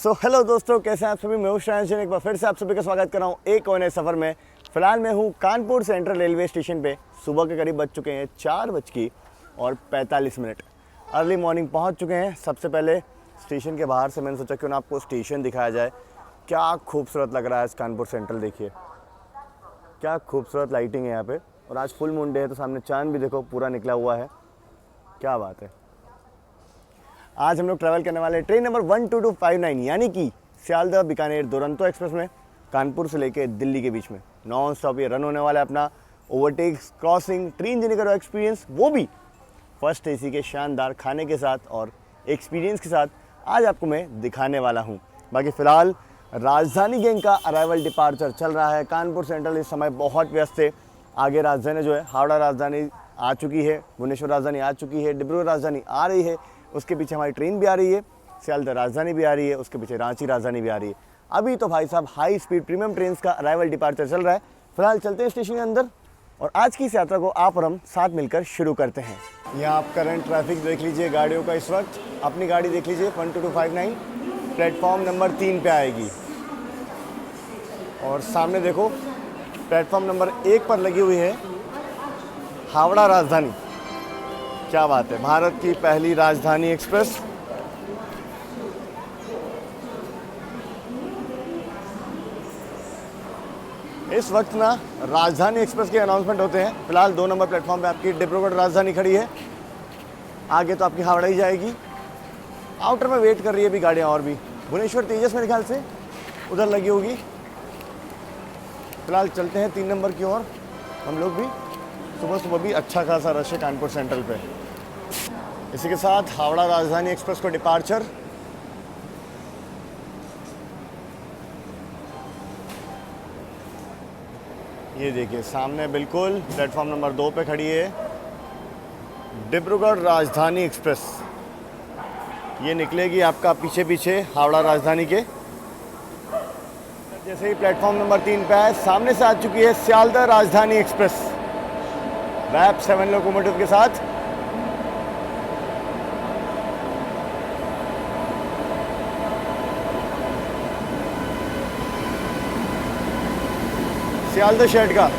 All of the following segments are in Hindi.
हेलो दोस्तों, कैसे हैं आप सभी। मैं हूं श्रेयांश, एक बार फिर से आप सभी का स्वागत कर रहा हूं एक और नए सफ़र में। फिलहाल मैं हूं कानपुर सेंट्रल रेलवे स्टेशन पे। सुबह के करीब बज चुके हैं 4:45। अर्ली मॉर्निंग पहुंच चुके हैं। सबसे पहले स्टेशन के बाहर से मैंने सोचा क्यों ना आपको स्टेशन दिखाया जाए। क्या खूबसूरत लग रहा है कानपुर सेंट्रल। देखिए क्या खूबसूरत लाइटिंग है यहाँ पे, और आज फुल मून डे है तो सामने चांद भी देखो पूरा निकला हुआ है। क्या बात है। आज हम लोग ट्रैवल करने वाले हैं ट्रेन नंबर 12259 यानी कि सियालदह बीकानेर दुरंतो एक्सप्रेस में, कानपुर से लेके दिल्ली के बीच में नॉन स्टॉप ये रन होने वाला है अपना ओवरटेक क्रॉसिंग ट्रेन जर्नी का एक्सपीरियंस, वो भी फर्स्ट एसी के शानदार खाने के साथ और एक्सपीरियंस के साथ आज आपको मैं दिखाने वाला हूँ। बाकी फ़िलहाल राजधानी गैंग का अराइवल डिपार्चर चल रहा है। कानपुर सेंट्रल इस समय बहुत व्यस्त है। आगे राजधानी जो है हावड़ा राजधानी आ चुकी है, भुवनेश्वर राजधानी आ चुकी है, डिब्रूगढ़ राजधानी आ रही है, उसके पीछे हमारी ट्रेन भी आ रही है, सियालदह राजधानी भी आ रही है, उसके पीछे रांची राजधानी भी आ रही है। अभी तो भाई साहब हाई स्पीड प्रीमियम ट्रेन का अराइवल डिपार्चर चल रहा है। फिलहाल चलते हैं स्टेशन के अंदर और आज की इस यात्रा को आप और हम साथ मिलकर शुरू करते हैं। यहाँ आप करंट ट्रैफिक देख लीजिए गाड़ियों का इस वक्त। अपनी गाड़ी देख लीजिए 12259 प्लेटफॉर्म नंबर 3 पे आएगी, और सामने देखो प्लेटफॉर्म नंबर 1 पर लगी हुई है हावड़ा राजधानी। क्या बात है, भारत की पहली राजधानी एक्सप्रेस। इस वक्त ना राजधानी एक्सप्रेस के अनाउंसमेंट होते हैं। फिलहाल 2 नंबर प्लेटफॉर्म पे आपकी डिब्रूगढ़ राजधानी खड़ी है, आगे तो आपकी हावड़ा ही जाएगी। आउटर में वेट कर रही है भी गाड़ियाँ, और भी भुवनेश्वर तेजस मेरे ख्याल से उधर लगी होगी। फिलहाल चलते हैं 3 नंबर की ओर। हम लोग भी सुबह भी अच्छा खासा रश है कानपुर सेंट्रल पे। इसी के साथ हावड़ा राजधानी एक्सप्रेस को डिपार्चर। ये देखिए सामने बिल्कुल प्लेटफॉर्म नंबर 2 पे खड़ी है डिब्रूगढ़ राजधानी एक्सप्रेस। ये निकलेगी आपका पीछे पीछे हावड़ा राजधानी के। जैसे ही प्लेटफॉर्म नंबर 3 पे आए, सामने से आ चुकी है सियालदह राजधानी एक्सप्रेस रैप 7 लोकोमोटिव के साथ। सियालदह शेड का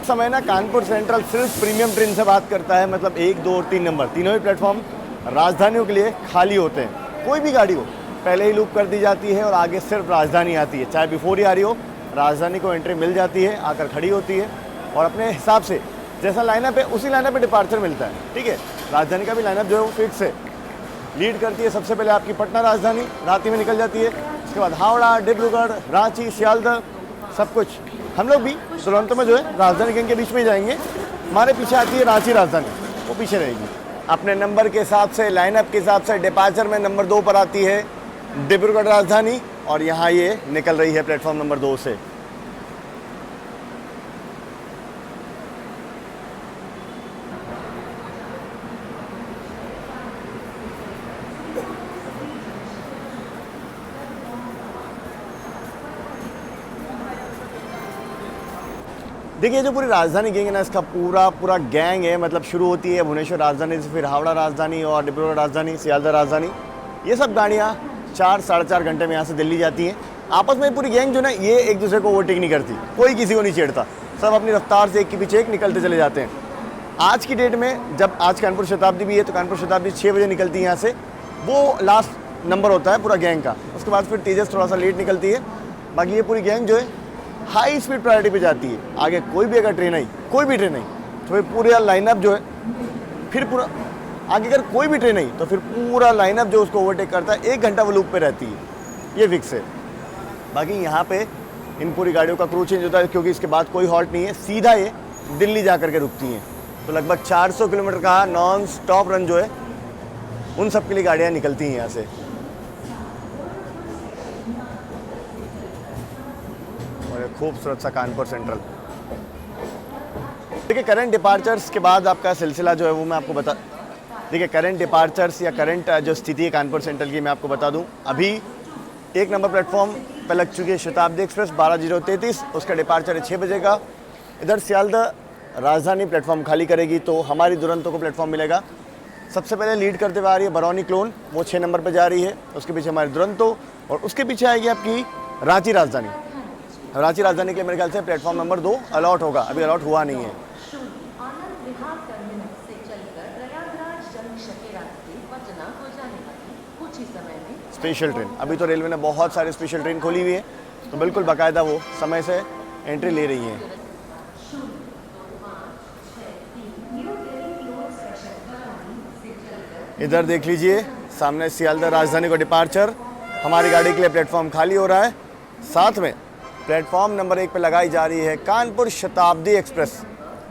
समय ना कानपुर सेंट्रल सिर्फ प्रीमियम ट्रेन से बात करता है, मतलब 1, 2 और 3 नंबर तीनों ही प्लेटफॉर्म राजधानियों के लिए खाली होते हैं। कोई भी गाड़ी हो पहले ही लूप कर दी जाती है और आगे सिर्फ राजधानी आती है। चाहे बिफोर ही आ रही हो, राजधानी को एंट्री मिल जाती है, आकर खड़ी होती है और अपने हिसाब से जैसा लाइनअप है उसी लाइनअप पे डिपार्चर मिलता है। ठीक है, राजधानी का भी लाइनअप जो है वो फिक्स है। लीड करती है सबसे पहले आपकी पटना राजधानी, रात में निकल जाती है। उसके बाद हावड़ा, डिब्रूगढ़, रांची, सियालदह सब कुछ। हम लोग भी दुरंतो में जो है राजधानी गैंग के बीच में ही जाएंगे। हमारे पीछे आती है रांची राजधानी, वो पीछे रहेगी। अपने नंबर के हिसाब से, लाइनअप के हिसाब से डिपार्चर में नंबर 2 पर आती है डिब्रूगढ़ राजधानी, और यहाँ ये निकल रही है प्लेटफॉर्म नंबर 2 से। देखिए जो पूरी राजधानी गैंग है ना, इसका पूरा गैंग है। मतलब शुरू होती है भुवनेश्वर राजधानी से, फिर हावड़ा राजधानी और डिब्रूगढ़ राजधानी, सियालदह राजधानी। ये सब गाड़ियाँ 4 साढ़े 4 घंटे में यहाँ से दिल्ली जाती हैं। आपस में पूरी गैंग जो ना ये एक दूसरे को ओवरटेक नहीं करती, कोई किसी को नहीं छेड़ता, सब अपनी रफ्तार से एक के पीछे एक निकलते चले जाते हैं। आज की डेट में जब आज कानपुर शताब्दी भी है तो कानपुर शताब्दी 6 बजे निकलती है यहाँ से, वो लास्ट नंबर होता है पूरा गैंग का। उसके बाद फिर तेजस थोड़ा सा लेट निकलती है। बाकी ये पूरी गैंग जो है हाई स्पीड प्रायोरिटी पे जाती है। आगे कोई भी अगर ट्रेन आई, कोई भी ट्रेन आई तो फिर पूरा लाइनअप जो है, फिर पूरा आगे अगर कोई भी ट्रेन आई तो फिर पूरा लाइनअप जो उसको ओवरटेक करता है, 1 घंटा वो लूप पे रहती है, ये फिक्स है। बाकी यहाँ पे इन पूरी गाड़ियों का क्रू चेंज होता है क्योंकि इसके बाद कोई हॉल्ट नहीं है, सीधा ये दिल्ली जा कर के रुकती हैं। तो लगभग 400 किलोमीटर का नॉन स्टॉप रन जो है उन सब के लिए गाड़ियाँ निकलती हैं यहाँ से। खूबसूरत सा कानपुर सेंट्रल। देखिए करंट डिपार्चर्स के बाद आपका सिलसिला जो है वो मैं आपको देखिए करंट डिपार्चर्स या करंट जो स्थिति है कानपुर सेंट्रल की मैं आपको बता दूं, अभी 1 नंबर प्लेटफॉर्म पे लग चुकी है शताब्दी एक्सप्रेस 12:33, उसका डिपार्चर है 6 बजे का। इधर सियालदह राजधानी प्लेटफॉर्म खाली करेगी तो हमारी दुरंतो को प्लेटफॉर्म मिलेगा। सबसे पहले लीड करते हुए आ रही है बरौनी क्लोन, वो 6 नंबर पर जा रही है। उसके पीछे हमारी दुरंतो और उसके पीछे आएगी आपकी रांची राजधानी। रांची राजधानी के मेरे ख्याल से प्लेटफॉर्म नंबर 2 अलॉट होगा, अभी अलॉट हुआ नहीं है। स्पेशल ट्रेन, अभी तो रेलवे ने बहुत सारी स्पेशल ट्रेन खोली हुई है, तो बिल्कुल बाकायदा वो समय से एंट्री ले रही है। इधर देख लीजिए सामने सियालदह राजधानी का डिपार्चर, हमारी गाड़ी के लिए प्लेटफॉर्म खाली हो रहा है। साथ में प्लेटफॉर्म नंबर 1 पे लगाई जा रही है कानपुर शताब्दी एक्सप्रेस।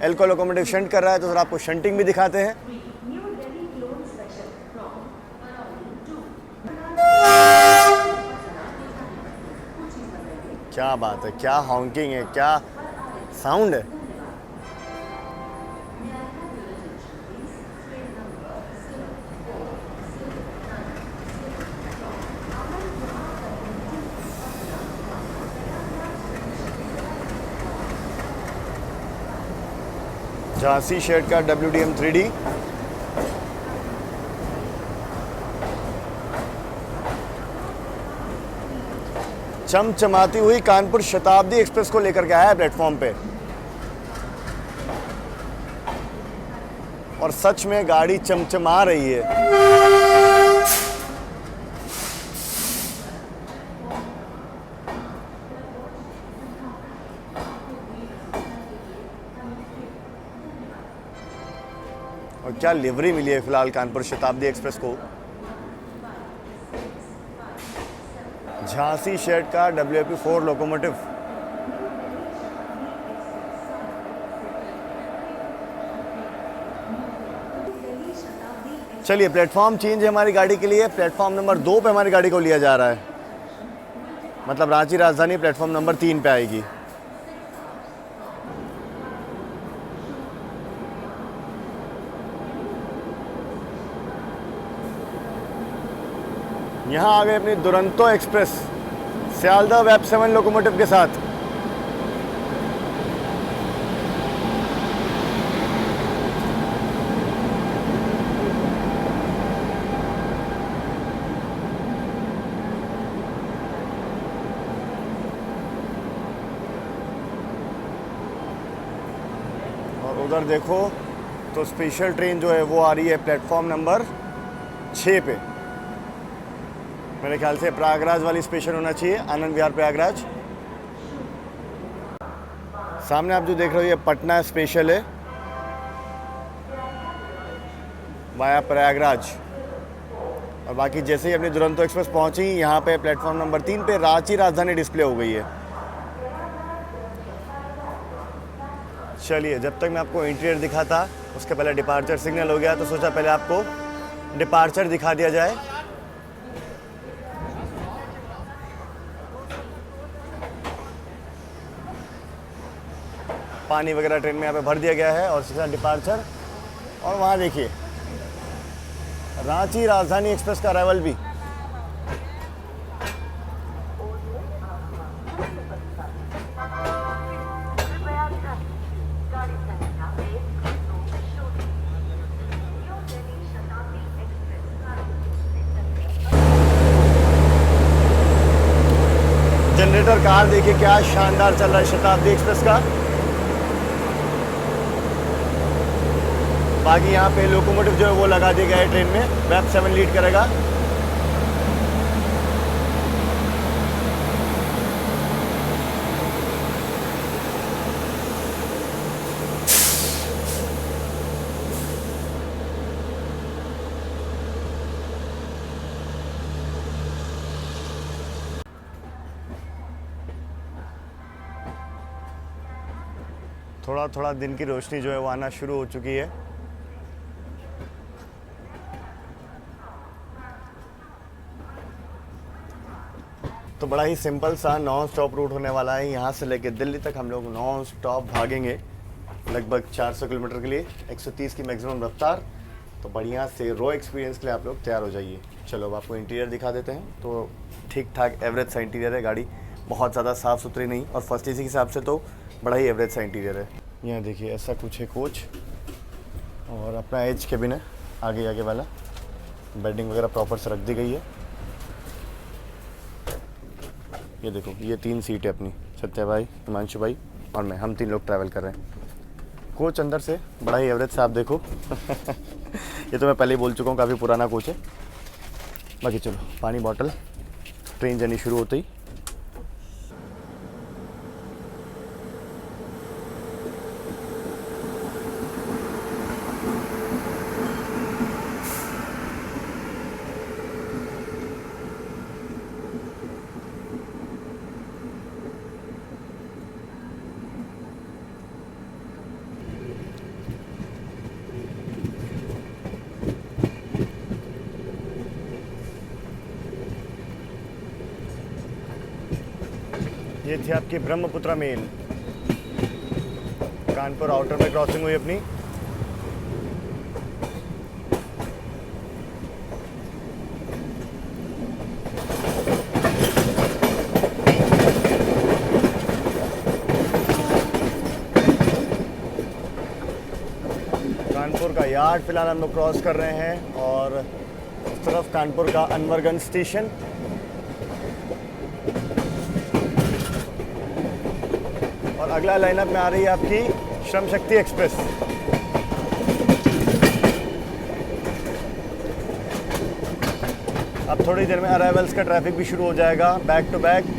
एल्को लोकोमोटिव शंट कर रहा है, तो जरा आपको शंटिंग भी दिखाते हैं। क्या बात है, क्या हॉन्किंग है, क्या साउंड है। झांसी शेड का WDM 3D, चमचमाती हुई कानपुर शताब्दी एक्सप्रेस को लेकर के आया है प्लेटफॉर्म पे, और सच में गाड़ी चमचमा रही है। और क्या लिवरी मिली है फिलहाल कानपुर शताब्दी एक्सप्रेस को। झांसी शेड का WAP4 लोकोमोटिव। चलिए प्लेटफॉर्म चेंज है हमारी गाड़ी के लिए, प्लेटफॉर्म नंबर 2 पे हमारी गाड़ी को लिया जा रहा है, मतलब रांची राजधानी प्लेटफॉर्म नंबर 3 पे आएगी। यहाँ आ गए अपनी Duronto express Sealdah web 7 locomotive के साथ। और उधर देखो तो स्पेशल ट्रेन जो है वो आ रही है प्लेटफॉर्म नंबर 6 पे। मेरे ख्याल से प्रयागराज वाली स्पेशल होना चाहिए, आनंद विहार प्रयागराज। सामने आप जो देख रहे हो ये पटना स्पेशल है वाया प्रयागराज। और बाकी जैसे ही अपनी दुरंतो एक्सप्रेस पहुंची, यहाँ पे प्लेटफॉर्म नंबर 3 पे रांची राजधानी डिस्प्ले हो गई है। चलिए जब तक मैं आपको इंटीरियर दिखाता उसके पहले डिपार्चर सिग्नल हो गया, तो सोचा पहले आपको डिपार्चर दिखा दिया जाए। पानी वगैरह ट्रेन में यहाँ पे भर दिया गया है और सीधा डिपार्चर। और वहाँ देखिए रांची राजधानी एक्सप्रेस का अराइवल भी। जनरेटर कार देखिए क्या शानदार चल रहा है शताब्दी एक्सप्रेस का। बाकी यहाँ पे लोकोमोटिव जो है वो लगा दिया गया है ट्रेन में, वेब 7 लीड करेगा। थोड़ा थोड़ा दिन की रोशनी जो है वो आना शुरू हो चुकी है। तो बड़ा ही सिंपल सा नॉन स्टॉप रूट होने वाला है। यहाँ से लेके दिल्ली तक हम लोग नॉन स्टॉप भागेंगे लगभग 400 किलोमीटर के लिए, 130 की मैक्सिमम रफ्तार। तो बढ़िया से रो एक्सपीरियंस के लिए आप लोग तैयार हो जाइए। चलो अब आपको इंटीरियर दिखा देते हैं। तो ठीक ठाक एवरेज सा इंटीरियर है, गाड़ी बहुत ज़्यादा साफ़ सुथरी नहीं, और फर्स्ट एसी के हिसाब से तो बड़ा ही एवरेज सा इंटीरियर है। यहाँ देखिए ऐसा कुछ है कोच, और अपना एज केबिन है आगे वाला, बेडिंग वगैरह प्रॉपर से रख दी गई है। ये देखो ये 3 सीट है अपनी, सत्या भाई, हिमांशु भाई और मैं, हम 3 लोग ट्रैवल कर रहे हैं। कोच अंदर से बड़ा ही एवरेज सा आप देखो ये तो मैं पहले ही बोल चुका हूँ, काफ़ी पुराना कोच है। बाकी चलो पानी बॉटल, ट्रेन जर्नी शुरू होते ही। ये थी आपकी ब्रह्मपुत्रा मेल, कानपुर आउटर में क्रॉसिंग हुई अपनी। कानपुर का यार्ड फिलहाल हम लोग क्रॉस कर रहे हैं, और इस तरफ कानपुर का अनवरगंज स्टेशन। और अगला लाइनअप में आ रही है आपकी श्रम शक्ति एक्सप्रेस। अब थोड़ी देर में अराइवल्स का ट्रैफिक भी शुरू हो जाएगा, back to back.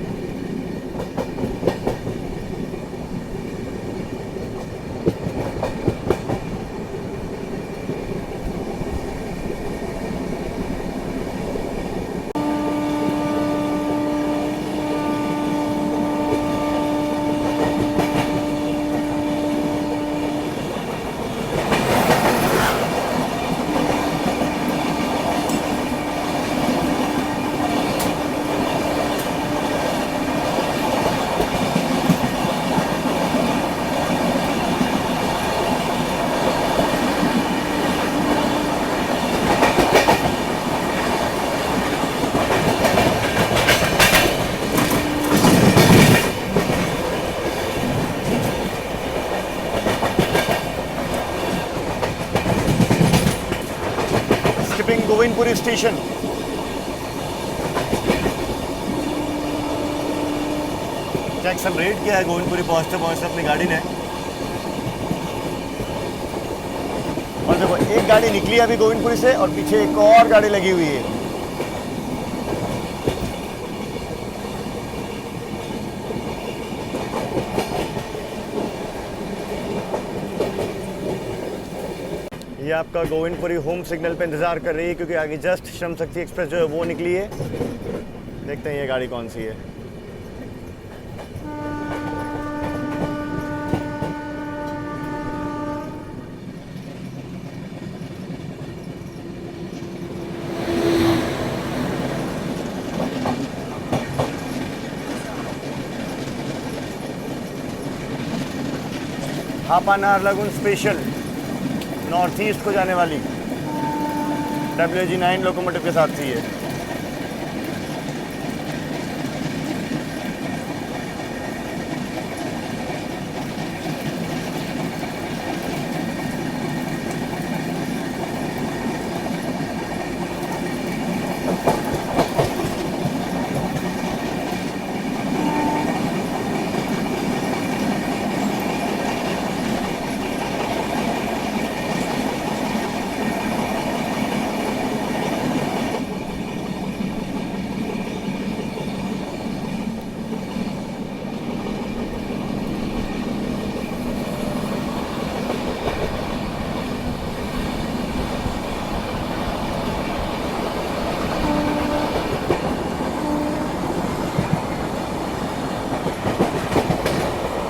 Govindpuri station. Check सब रेट किया है गोविंदपुरी पहुंचते पहुंचते अपनी गाड़ी ने। और देखो एक गाड़ी निकली अभी गोविंदपुरी से, और पीछे एक और गाड़ी लगी हुई है। ये आपका गोविंदपुरी होम सिग्नल पे इंतज़ार कर रही है, क्योंकि आगे जस्ट श्रम शक्ति एक्सप्रेस जो है वो निकली है। देखते हैं ये गाड़ी कौन सी है। हापा नाहरलगुन स्पेशल नॉर्थ ईस्ट को जाने वाली WG9 लोकोमोटिव के साथ थी ये।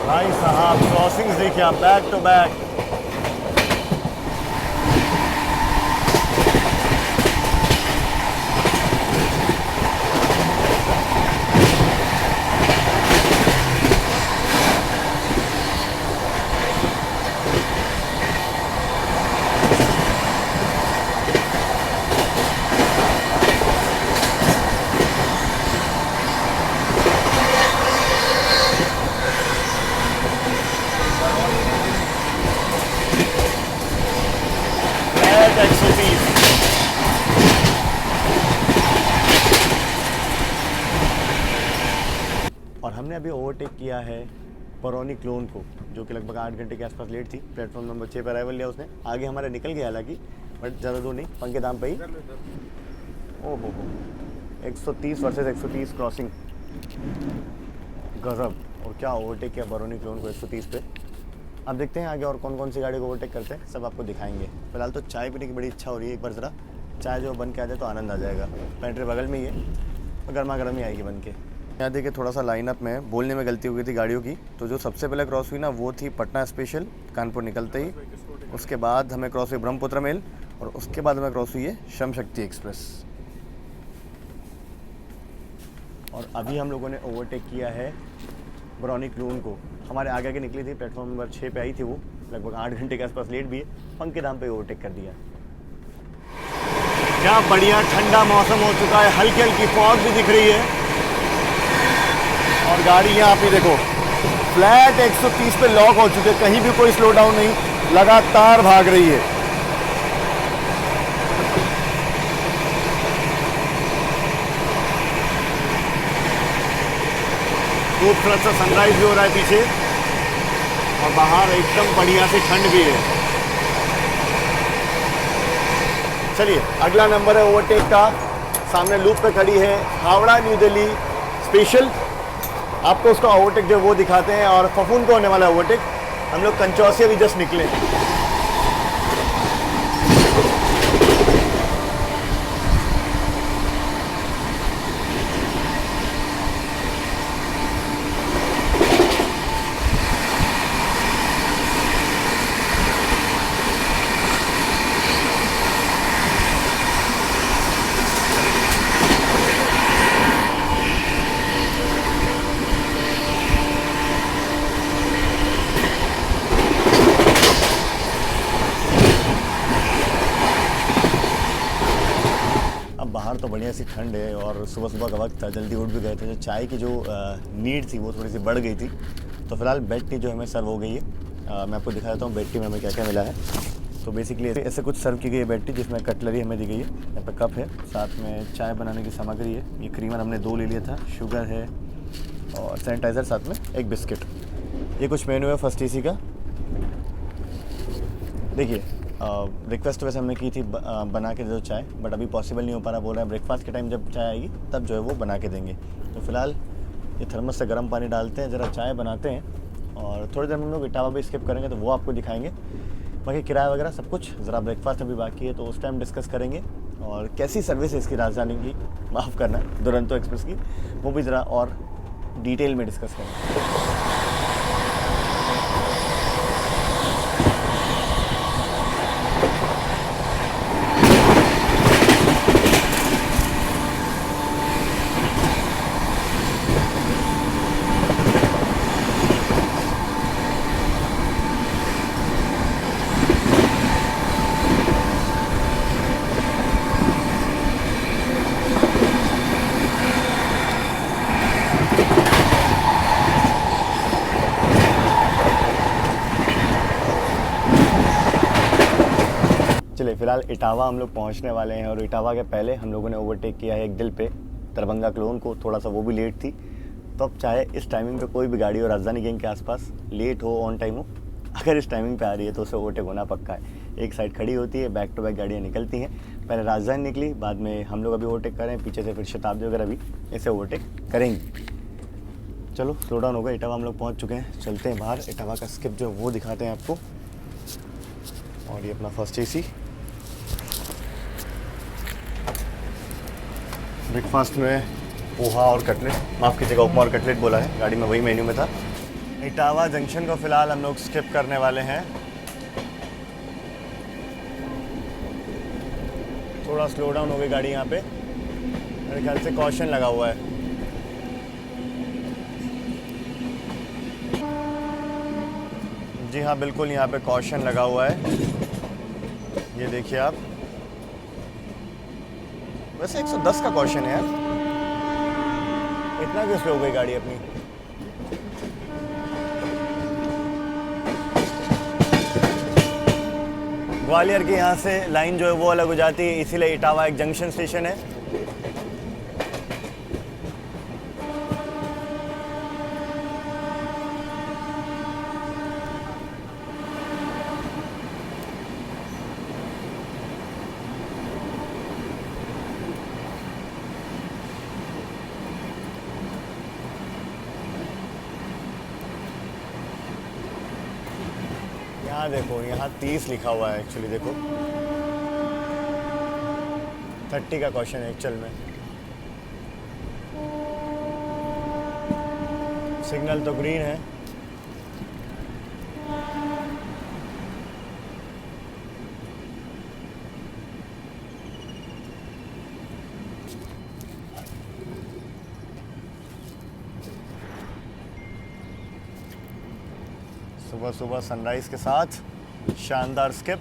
भाई साहब क्रॉसिंग्स देखिए आप, बैक टू बैक। 130। और हमने अभी ओवरटेक किया है बरौनी क्लोन को, जो कि लगभग 8 घंटे के आसपास लेट थी। प्लेटफॉर्म नंबर 6 पर अराइवल लिया उसने। आगे हमारे निकल गया हालांकि, बट ज़्यादा दूर नहीं, पंखे दाम पे ही। ओहो 130 वर्सेस 130 क्रॉसिंग, गजब। और क्या ओवरटेक किया बरौनी क्लोन को 130 पे। अब देखते हैं आगे और कौन कौन सी गाड़ी को ओवरटेक करते हैं, सब आपको दिखाएंगे। फिलहाल तो चाय पीने की बड़ी इच्छा हो रही है, एक बार ज़रा चाय जो बन के आ जाए तो आनंद आ जाएगा। पेंट्री बगल में ही है, तो गर्मा गर्म ही आएगी बन के। यहाँ देखिए थोड़ा सा लाइनअप में बोलने में गलती हो गई थी गाड़ियों की। तो जो सबसे पहले क्रॉस हुई ना, वो थी पटना स्पेशल, कानपुर निकलते ही। उसके बाद हमें क्रॉस हुई ब्रह्मपुत्र मेल, और उसके बाद हमें क्रॉस हुई है श्रम शक्ति एक्सप्रेस। और अभी हम लोगों ने ओवरटेक किया है बरौनी क्लोन को। हमारे आगे आगे निकली थी, प्लेटफॉर्म नंबर 6 पे आई थी वो, लगभग 8 घंटे के आसपास लेट भी है। पंखे दाम पे ओवरटेक कर दिया। क्या बढ़िया ठंडा मौसम हो चुका है, हल्की हल्की फॉग भी दिख रही है। और गाड़ी यहाँ पे देखो फ्लैट 130 पे लॉक हो चुके, कहीं भी कोई स्लो डाउन नहीं, लगातार भाग रही है। खूबसूरत सा सनराइज भी हो रहा है पीछे, और बाहर एकदम बढ़िया सी ठंड भी है। चलिए अगला नंबर है ओवरटेक का। सामने लूप पे खड़ी है हावड़ा न्यू दिल्ली स्पेशल। आपको उसका ओवरटेक जो वो दिखाते हैं। और फफून को होने वाला ओवरटेक। हम लोग कंचौसिया भी जस्ट निकले। बाहर तो बढ़िया सी ठंड है, और सुबह सुबह का वक्त था, जल्दी उठ भी गए थे। जो चाय की जो नीड थी वो थोड़ी सी बढ़ गई थी। तो फिलहाल बेड टी जो हमें सर्व हो गई है। मैं आपको दिखा देता हूँ बेड टी में हमें क्या क्या मिला है। तो बेसिकली ऐसे कुछ सर्व की गई है बेड टी, जिसमें कटलरी हमें दी गई है। यहाँ पर कप है, साथ में चाय बनाने की सामग्री है। ये क्रीमर हमने 2 ले लिया था, शुगर है और सैनिटाइज़र, साथ में एक बिस्किट। ये कुछ मेन्यू है फर्स्ट एसी का। देखिए रिक्वेस्ट वैसे हमने की थी बना के दे दो चाय, बट अभी पॉसिबल नहीं हो पा रहा। बोल रहा है ब्रेकफास्ट के टाइम जब चाय आएगी तब जो है वो बना के देंगे। तो फिलहाल ये थर्मस से गर्म पानी डालते हैं, ज़रा चाय बनाते हैं, और थोड़ी देर में हम लोग इटावा भी स्किप करेंगे तो वो आपको दिखाएंगे। बाकी किराया वगैरह सब कुछ, ज़रा ब्रेकफास्ट अभी बाकी है तो उस टाइम डिस्कस करेंगे। और कैसी सर्विस है इसकी राजधानी की, माफ़ करना दुरंतो एक्सप्रेस की, वो भी ज़रा और डिटेल में डिस्कस करेंगे। चलिए फिलहाल इटावा हम लोग पहुंचने वाले हैं, और इटावा के पहले हम लोगों ने ओवरटेक किया है एक दिल पे दरभंगा क्लोन को। थोड़ा सा वो भी लेट थी। तो अब चाहे इस टाइमिंग पे कोई भी गाड़ी हो राजधानी गैंग के आसपास, लेट हो ऑन टाइम हो, अगर इस टाइमिंग पे आ रही है तो उसे ओवरटेक होना पक्का है। एक साइड खड़ी होती है, बैक टू बैक गाड़ियाँ निकलती हैं। पहले राजधानी निकली, बाद में हम लोग अभी ओवरटेक कर रहे हैं, पीछे से फिर शताब्दी वगैरह भी ऐसे ओवरटेक करेंगे। चलो स्लो डाउन हो गया, इटावा हम लोग पहुँच चुके हैं, चलते हैं बाहर। इटावा का स्किप जो वो दिखाते हैं आपको। और ये अपना फर्स्ट एसी। ब्रेकफास्ट में पोहा और कटलेट, माफ़ कीजिएगा उपमा और कटलेट बोला है, गाड़ी में वही मेन्यू में था। इटावा जंक्शन को फ़िलहाल हम लोग स्किप करने वाले हैं। थोड़ा स्लो डाउन हो गई गाड़ी यहाँ पे, मेरे ख्याल से कॉशन लगा हुआ है। जी हाँ बिल्कुल, यहाँ पे कॉशन लगा हुआ है, ये देखिए आप। वैसे 110 का कॉशन है यार, इतना क्यों स्लो हो गई गाड़ी अपनी। ग्वालियर के यहाँ से लाइन जो है वो अलग हो जाती है, इसीलिए इटावा एक जंक्शन स्टेशन है। यहाँ देखो, यहाँ 30 लिखा हुआ है एक्चुअली, देखो 30 का क्वेश्चन है एक्चुअल में। सिग्नल तो ग्रीन है। सुबह सुबह सनराइज के साथ शानदार स्किप।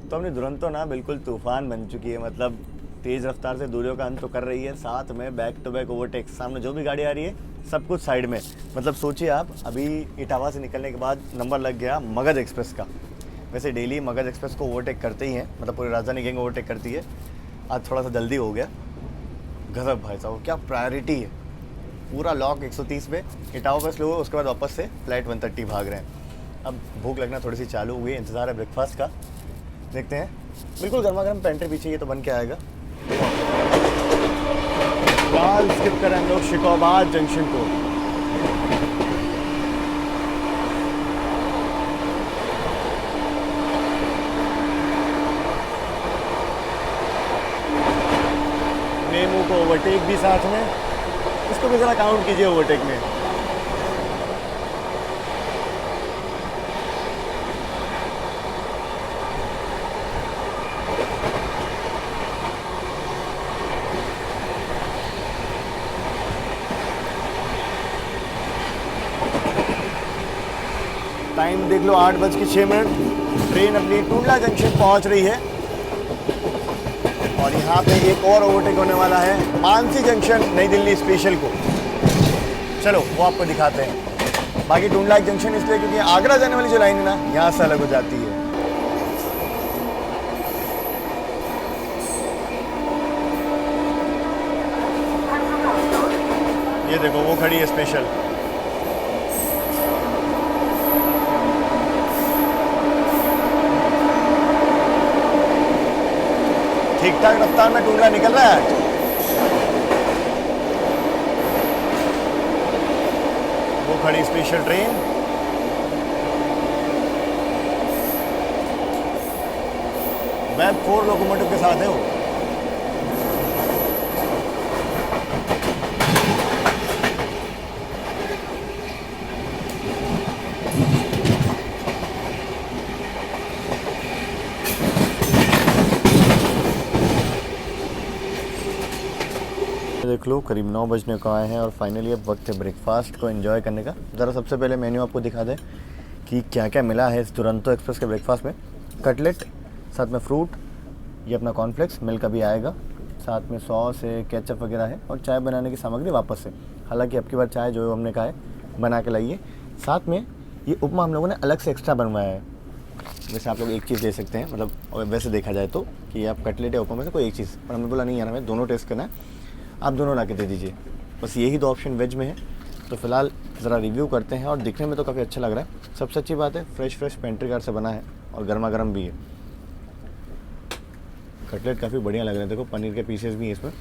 तो अपनी दुरंतो ना बिल्कुल तूफान बन चुकी है, मतलब तेज़ रफ्तार से दूरियों का अंत तो कर रही है, साथ में बैक टू बैक ओवरटेक। सामने जो भी गाड़ी आ रही है सब कुछ साइड में। मतलब सोचिए आप, अभी इटावा से निकलने के बाद नंबर लग गया मगध एक्सप्रेस का। वैसे डेली मगध एक्सप्रेस को ओवरटेक करते ही हैं, मतलब पूरी राजधानी गैंग ओवरटेक करती है। आज थोड़ा सा जल्दी हो गया। गजब भाई साहब, क्या प्रायोरिटी है। पूरा लॉक 130 पे इटावा पर स्लो, उसके बाद वापस से फ्लाइट 130 भाग रहे हैं। अब भूख लगना थोड़ी सी चालू हुई है, इंतज़ार है ब्रेकफास्ट का। देखते हैं, बिल्कुल गर्मा गर्म पेंट्री पीछे ये तो बन के आएगा। लाल स्किप करें हम लोग शिकोबाद जंक्शन को। मेमू को ओवरटेक भी साथ में, इसको भी ज़रा काउंट कीजिए ओवरटेक में। टाइम देख लो 8:06। ट्रेन अपनी टूंडला जंक्शन पहुंच रही है और यहाँ पे एक और ओवरटेक होने वाला है मानसी जंक्शन नई दिल्ली स्पेशल को। चलो वो आपको दिखाते हैं। बाकी टूंडला जंक्शन इसलिए क्योंकि आगरा जाने वाली जो लाइन है ना, यहाँ से अलग हो जाती है। ये देखो वो खड़ी है स्पेशल। ठीक ठाक रफ्तार में टूंडला निकल रहा है। वो खड़ी स्पेशल ट्रेन। वेब 4 लोकोमोटिव के साथ है वो। देख लो करीब 9 बजने को आए हैं और फाइनली अब वक्त है ब्रेकफास्ट को एंजॉय करने का। ज़रा सबसे पहले मेन्यू आपको दिखा दें कि क्या क्या मिला है इस दुरंतो एक्सप्रेस के ब्रेकफास्ट में। कटलेट, साथ में फ्रूट, ये अपना कॉर्नफ्लेक्स, मिल्क अभी आएगा, साथ में सॉस है, केचप वगैरह है और चाय बनाने की सामग्री वापस से। हालांकि अब की बार चाय जो हमने कहा है बना के लाइए। साथ में ये उपमा हम लोगों ने अलग से एक्स्ट्रा बनवाया है। वैसे आप लोग एक चीज़ ले सकते हैं, मतलब वैसे देखा जाए तो कि आप कटलेट या उपमा में से कोई एक चीज़, पर हमने बोला नहीं यार हमें दोनों टेस्ट करना है, आप दोनों ला के दे दीजिए। बस यही 2 ऑप्शन वेज में है। तो फिलहाल ज़रा रिव्यू करते हैं और दिखने में तो काफ़ी अच्छा लग रहा है। सबसे अच्छी बात है फ्रेश पेंट्री कार से बना है और गर्मा गर्म भी है। कटलेट काफ़ी बढ़िया लग रहे हैं, देखो पनीर के पीसेस भी हैं इसमें।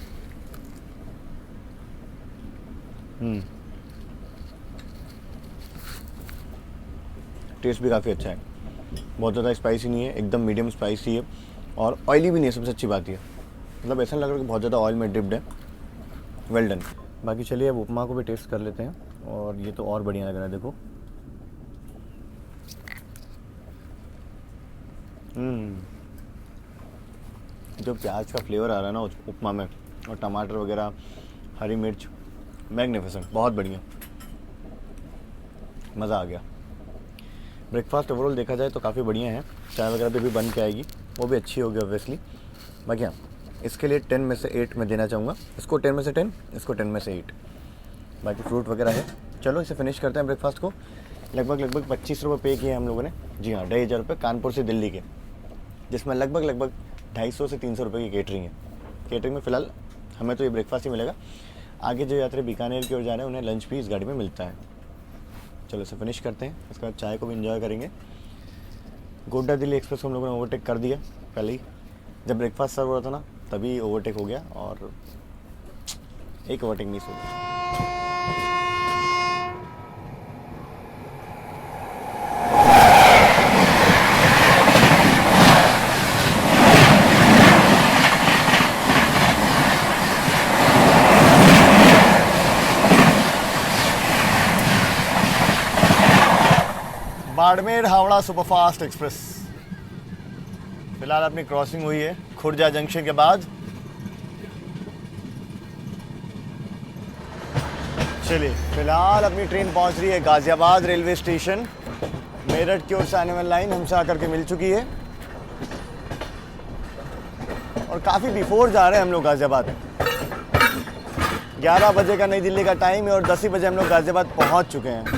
टेस्ट भी काफ़ी अच्छा है, बहुत ज़्यादा स्पाइसी नहीं है, एकदम मीडियम स्पाइसी है और ऑयली भी नहीं है। सबसे अच्छी बात है, मतलब ऐसा लग रहा है कि बहुत ज़्यादा ऑयल में डिप्ड है। Well done. बाकी चलिए अब उपमा को भी टेस्ट कर लेते हैं। और ये तो और बढ़िया लग रहा है, देखो। जो प्याज का फ्लेवर आ रहा है ना उस उपमा में, और टमाटर वगैरह, हरी मिर्च, मैग्निफिसेंट, बहुत बढ़िया, मज़ा आ गया। ब्रेकफास्ट ओवरऑल देखा जाए तो काफ़ी बढ़िया है। चाय वगैरह भी बन के आएगी, वो भी अच्छी होगी ऑब्वियसली। बाकी हाँ, इसके लिए 10 में से 8 मैं देना चाहूँगा। इसको 10 में से 10, इसको 10 में से 8। बाकी फ्रूट वगैरह है। चलो इसे फिनिश करते हैं ब्रेकफास्ट को। लगभग 25 रुपये पे किए हम लोगों ने। जी हाँ, 2,500 रुपये कानपुर से दिल्ली के, जिसमें लगभग 250 से 300 रुपये की केटरिंग है। केटरिंग में फ़िलहाल हमें तो ये ब्रेकफास्ट ही मिलेगा। आगे जो यात्री बीकानेर की ओर जा रहे हैं उन्हें लंच भी इस गाड़ी में मिलता है। चलो इसे फिनिश करते हैं, उसके बाद चाय को भी इंजॉय करेंगे। गोड्डा दिल्ली एक्सप्रेस को हम लोगों ने ओवरटेक कर दिया पहले ही। जब ब्रेकफास्ट सर्व हो रहा था ना तभी ओवरटेक हो गया, और एक ओवरटेक मिस हो गया। बाड़मेर हावड़ा सुपरफास्ट एक्सप्रेस फिलहाल अपनी क्रॉसिंग हुई है खुर्जा जंक्शन के बाद। चलिए फिलहाल अपनी ट्रेन पहुंच रही है गाजियाबाद रेलवे स्टेशन। मेरठ की ओर से आने वाली लाइन हमसे आकर के मिल चुकी है, और काफ़ी बिफोर जा रहे हैं हम लोग गाजियाबाद। 11 बजे का नई दिल्ली का टाइम है और 10 ही बजे हम लोग गाजियाबाद पहुंच चुके हैं।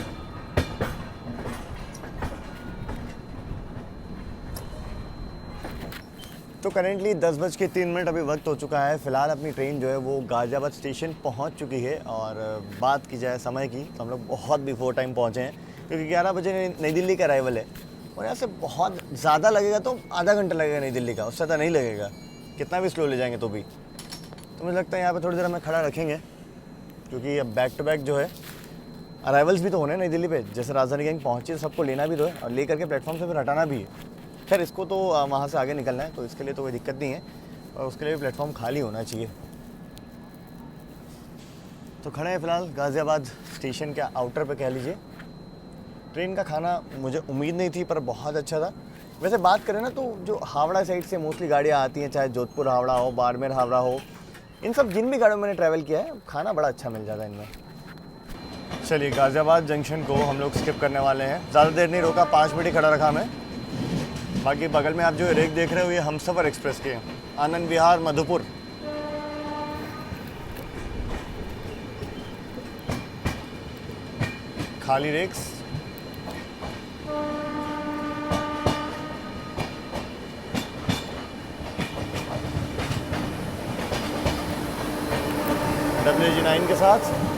तो करेंटली 10:03 अभी वक्त हो चुका है। फ़िलहाल अपनी ट्रेन जो है वो गाज़ियाबाद स्टेशन पहुंच चुकी है। और बात की जाए समय की तो हम लोग बहुत बिफोर टाइम पहुंचे हैं, क्योंकि 11 बजे नई दिल्ली का अराइवल है। और यहाँ से बहुत ज़्यादा लगेगा तो आधा घंटा लगेगा नई दिल्ली का, उससे ज़्यादा नहीं लगेगा, कितना भी स्लो ले जाएंगे तो भी। तो मुझे लगता है यहाँ पर थोड़ी देर हमें खड़ा रखेंगे, क्योंकि अब बैक टू बैक जो है अराइवल्स भी तो होने नई दिल्ली पे। जैसे राजधानी गैंग पहुँची तो सबको लेना भी तो है, और ले करके प्लेटफॉर्म से फिर हटाना भी है। खैर इसको तो वहाँ से आगे निकलना है, तो इसके लिए तो कोई दिक्कत नहीं है, और उसके लिए भी प्लेटफॉर्म खाली होना चाहिए। तो खड़े हैं फ़िलहाल गाज़ियाबाद स्टेशन के आउटर पे कह लीजिए। ट्रेन का खाना मुझे उम्मीद नहीं थी, पर बहुत अच्छा था। वैसे बात करें ना तो जो हावड़ा साइड से मोस्टली गाड़ियाँ आती हैं, चाहे जोधपुर हावड़ा हो, बाड़मेर हावड़ा हो, इन सब जिन भी गाड़ियों में मैंने ट्रैवल किया है, खाना बड़ा अच्छा मिल जाता है इनमें। चलिए गाज़ियाबाद जंक्शन को हम लोग स्किप करने वाले हैं। ज़्यादा देर नहीं रोका, 5 मिनट ही खड़ा रखा हमें। बाकी बगल में आप जो रेक देख रहे हो ये हमसफ़र एक्सप्रेस के आनंद विहार मधुपुर। खाली रेक्स। WG9 के साथ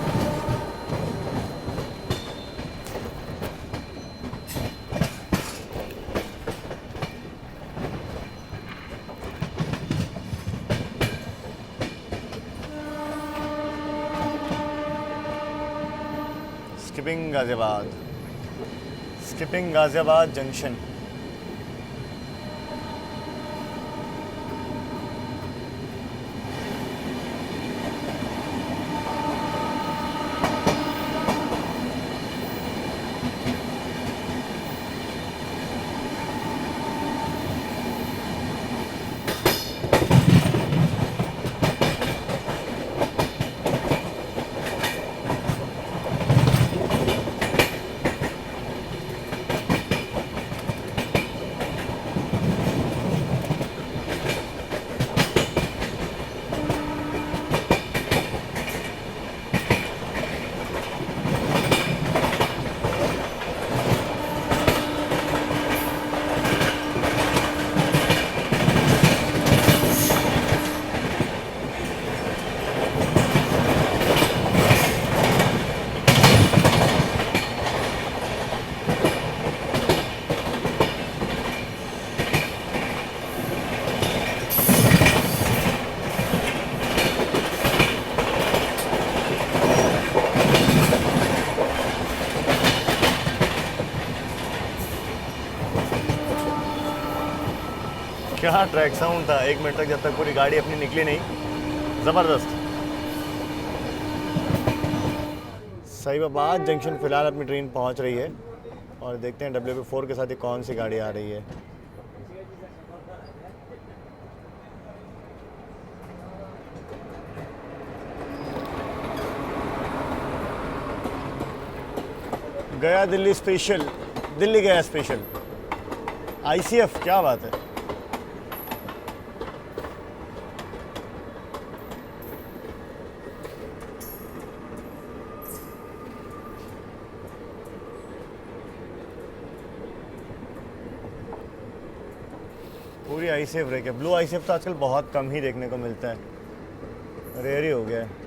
स्किपिंग गाज़ियाबाद जंक्शन। क्या ट्रैक साउंड था 1 मिनट तक, जब तक पूरी गाड़ी अपनी निकली नहीं। ज़बरदस्त। सईबाबाद जंक्शन फ़िलहाल अपनी ट्रेन पहुंच रही है और देखते हैं WP4 के साथ ये कौन सी गाड़ी आ रही है। गया दिल्ली स्पेशल, दिल्ली गया स्पेशल, ICF, क्या बात है। पूरी ICF रही है। ब्लू ICF तो आजकल बहुत कम ही देखने को मिलता है, रेयर ही हो गया है।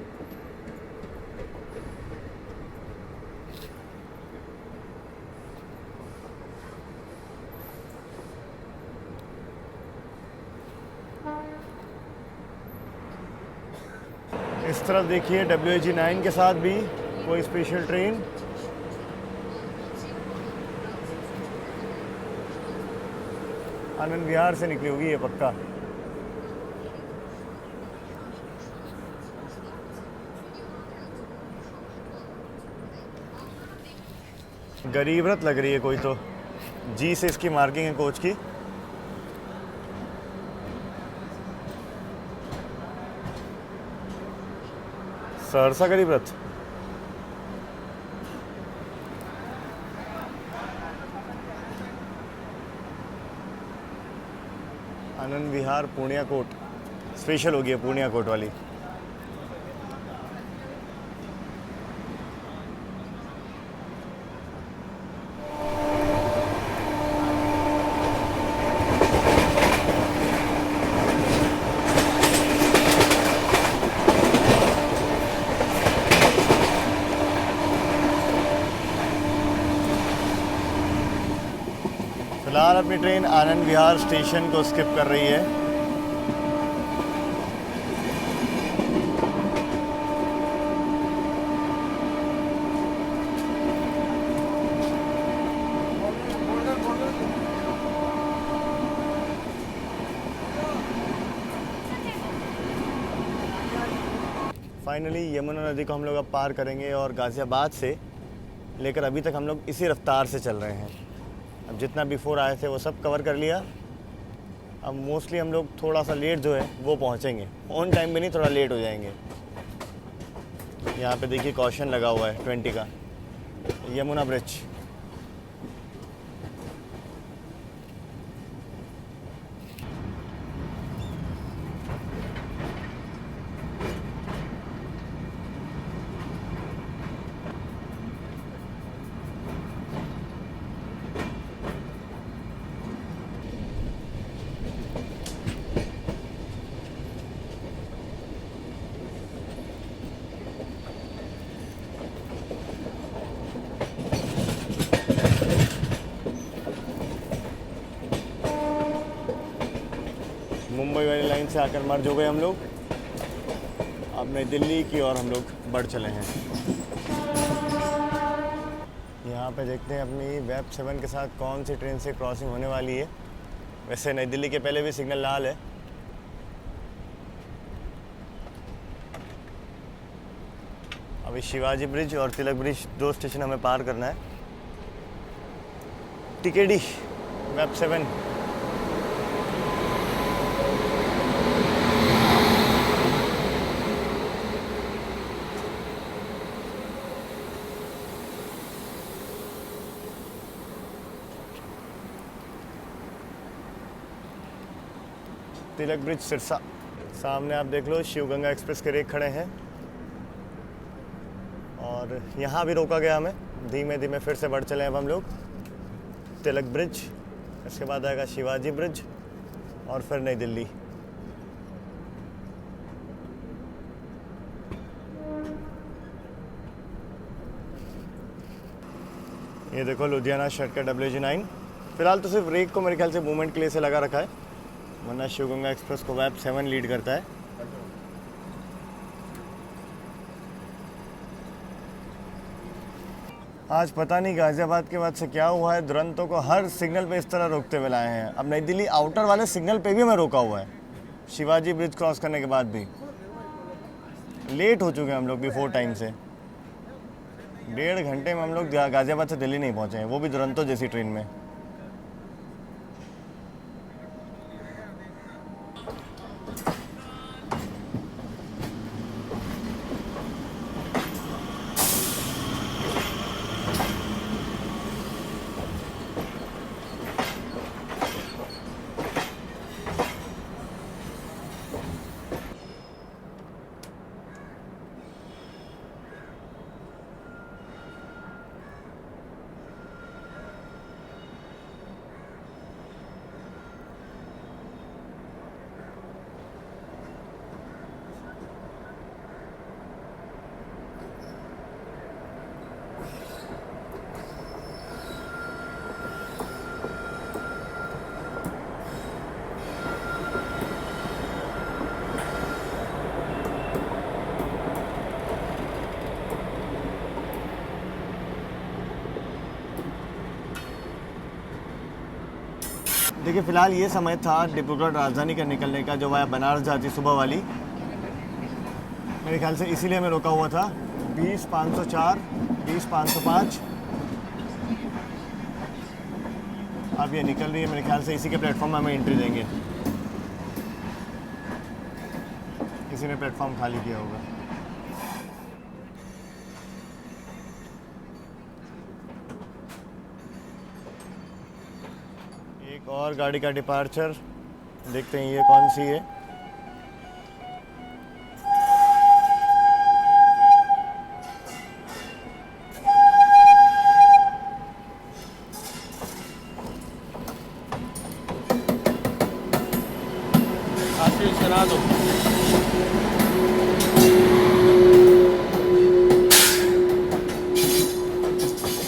इस तरफ देखिए WAG9 के साथ भी कोई स्पेशल ट्रेन। आनंद विहार से निकली होगी ये पक्का। गरीब रथ लग रही है कोई तो, जी से इसकी मार्किंग है कोच की। सहरसा गरीब रथ। आनंद विहार पूर्णिया कोट स्पेशल हो गई है, पूर्णिया कोट वाली। फिलहाल अपनी ट्रेन आनंद विहार स्टेशन को स्किप कर रही है। फाइनली यमुना नदी को हम लोग अब पार करेंगे और गाज़ियाबाद से लेकर अभी तक हम लोग इसी रफ्तार से चल रहे हैं। अब जितना बिफोर आए थे वो सब कवर कर लिया। अब मोस्टली हम लोग थोड़ा सा लेट जो है वो पहुंचेंगे, ऑन टाइम भी नहीं, थोड़ा लेट हो जाएंगे। यहाँ पे देखिए कॉशन लगा हुआ है 20 का, यमुना ब्रिज। मुंबई वाली लाइन से आकर मर्ज हो गए हम लोग। अब नई दिल्ली की ओर हम लोग बढ़ चले हैं। यहाँ पे देखते हैं अपनी वेब 7 के साथ कौन सी ट्रेन से क्रॉसिंग होने वाली है। वैसे नई दिल्ली के पहले भी सिग्नल लाल है। अभी शिवाजी ब्रिज और तिलक ब्रिज 2 स्टेशन हमें पार करना है। TKD web 7। तिलक ब्रिज सिरसा। सामने आप देख लो शिव गंगा एक्सप्रेस के रेक खड़े हैं और यहाँ भी रोका गया हमें। धीमे धीमे फिर से बढ़ चले अब हम लोग। तिलक ब्रिज, इसके बाद आएगा शिवाजी ब्रिज और फिर नई दिल्ली। ये देखो लुधियाना शॉर्टकट WAG9। फिलहाल तो सिर्फ रेक को मेरे ख्याल से मूवमेंट के लिए से लगा रखा है, वरना शिव गंगा एक्सप्रेस को वेब 7 लीड करता है। आज पता नहीं गाज़ियाबाद के बाद से क्या हुआ है, दुरंतों को हर सिग्नल पे इस तरह रोकते हुए लाए हैं। अब नई दिल्ली आउटर वाले सिग्नल पे भी हमें रोका हुआ है, शिवाजी ब्रिज क्रॉस करने के बाद भी। लेट हो चुके हैं हम लोग बिफोर टाइम से। 1.5 घंटे में हम लोग गाज़ियाबाद से दिल्ली नहीं पहुँचे हैं, वो भी दुरंतो जैसी ट्रेन में। देखिए फ़िलहाल ये समय था डिब्रूगढ़ राजधानी का निकलने का, जो वाया बनारस जाती सुबह वाली। मेरे ख्याल से इसीलिए मैं रुका हुआ था। 20,504, 20,505। अब ये निकल रही है, मेरे ख्याल से इसी के प्लेटफॉर्म में हमें एंट्री देंगे। किसी ने प्लेटफॉर्म खाली किया होगा। एक और गाड़ी का डिपार्चर, देखते हैं ये कौन सी है। सुना दो।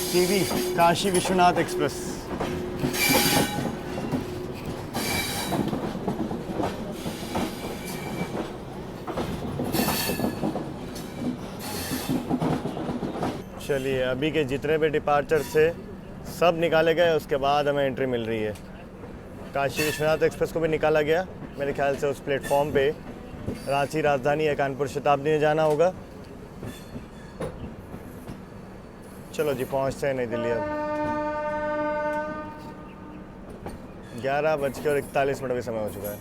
CV Kashi Vishwanath express. चलिए अभी के जितने भी डिपार्चर से सब निकाले गए, उसके बाद हमें एंट्री मिल रही है। काशी विश्वनाथ एक्सप्रेस को भी निकाला गया। मेरे ख्याल से उस प्लेटफॉर्म पे रांची राजधानी या कानपुर शताब्दी में जाना होगा। चलो जी पहुंचते हैं नई दिल्ली। अब 11:41 भी समय हो चुका है।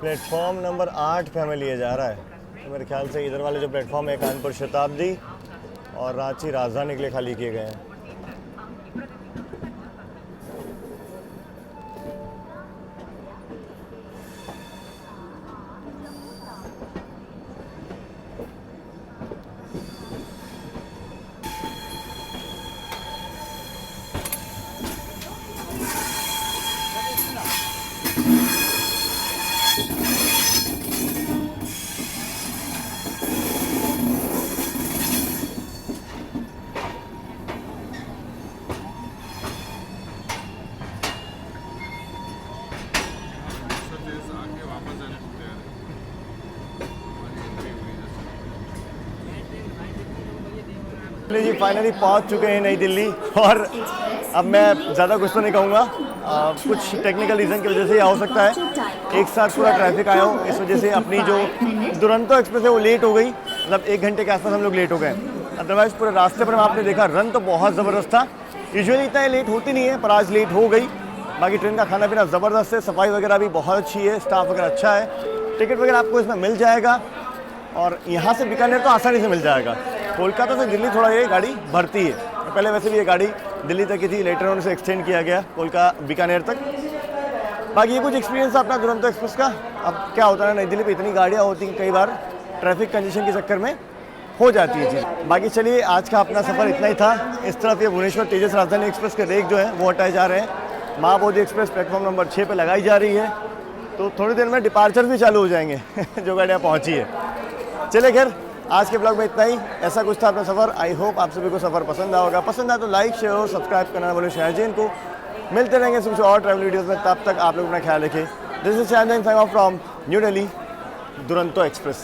प्लेटफॉर्म नंबर 8 पे हमें लिए जा रहा है। तो मेरे ख्याल से इधर वाले जो प्लेटफॉर्म है कानपुर शताब्दी और रांची राजधानी के लिए खाली किए गए हैं। जी फाइनली पहुंच चुके हैं नई दिल्ली। और अब मैं ज़्यादा कुछ तो नहीं कहूँगा, कुछ टेक्निकल रीज़न की वजह से हो सकता है एक साथ पूरा ट्रैफिक आया हो, इस वजह से अपनी जो दुरंतो एक्सप्रेस है वो लेट हो गई। मतलब 1 घंटे के आसपास हम लोग लेट हो गए। अदरवाइज़ पूरे रास्ते पर आपने देखा रन तो बहुत ज़बरदस्त था। यूजुअली इतना लेट होती नहीं है, पर आज लेट हो गई। बाकी ट्रेन का खाना पीना ज़बरदस्त है, सफाई वगैरह भी बहुत अच्छी है, स्टाफ वगैरह अच्छा है। टिकट वगैरह आपको इसमें मिल जाएगा और यहाँ से बीकानेर तो आसानी से मिल जाएगा। कोलकाता से दिल्ली थोड़ा ये गाड़ी भरती है। पहले वैसे भी ये गाड़ी दिल्ली तक की थी, लेटर ऑन से एक्सटेंड किया गया कोलकाता बीकानेर तक। बाकी ये कुछ एक्सपीरियंस था अपना दुरंतो एक्सप्रेस का। अब क्या होता है नई दिल्ली पे इतनी गाड़ियाँ होती हैं, कई बार ट्रैफिक कंजेशन के चक्कर में हो जाती है चीज़। बाकी चलिए आज का अपना सफ़र इतना ही था। इस तरफ ये भुवनेश्वर तेजस राजधानी एक्सप्रेस के रेक जो है वो हटाए जा रहे हैं। महाबोधि एक्सप्रेस प्लेटफॉर्म नंबर 6 पर लगाई जा रही है। तो थोड़ी देर में डिपार्चर भी चालू हो जाएंगे जो गाड़ियाँ पहुँची है। चलिए खैर आज के ब्लॉग में इतना ही। ऐसा कुछ था अपना सफ़र। आई होप आप सभी को सफ़र पसंद आया होगा। पसंद आया तो लाइक शेयर और सब्सक्राइब करना बोले शाहजीन को। मिलते रहेंगे कुछ और ट्रैवल वीडियोस में, तब तक आप लोग अपना ख्याल रखें। This is Shahzeen signing off from new Delhi Duronto express.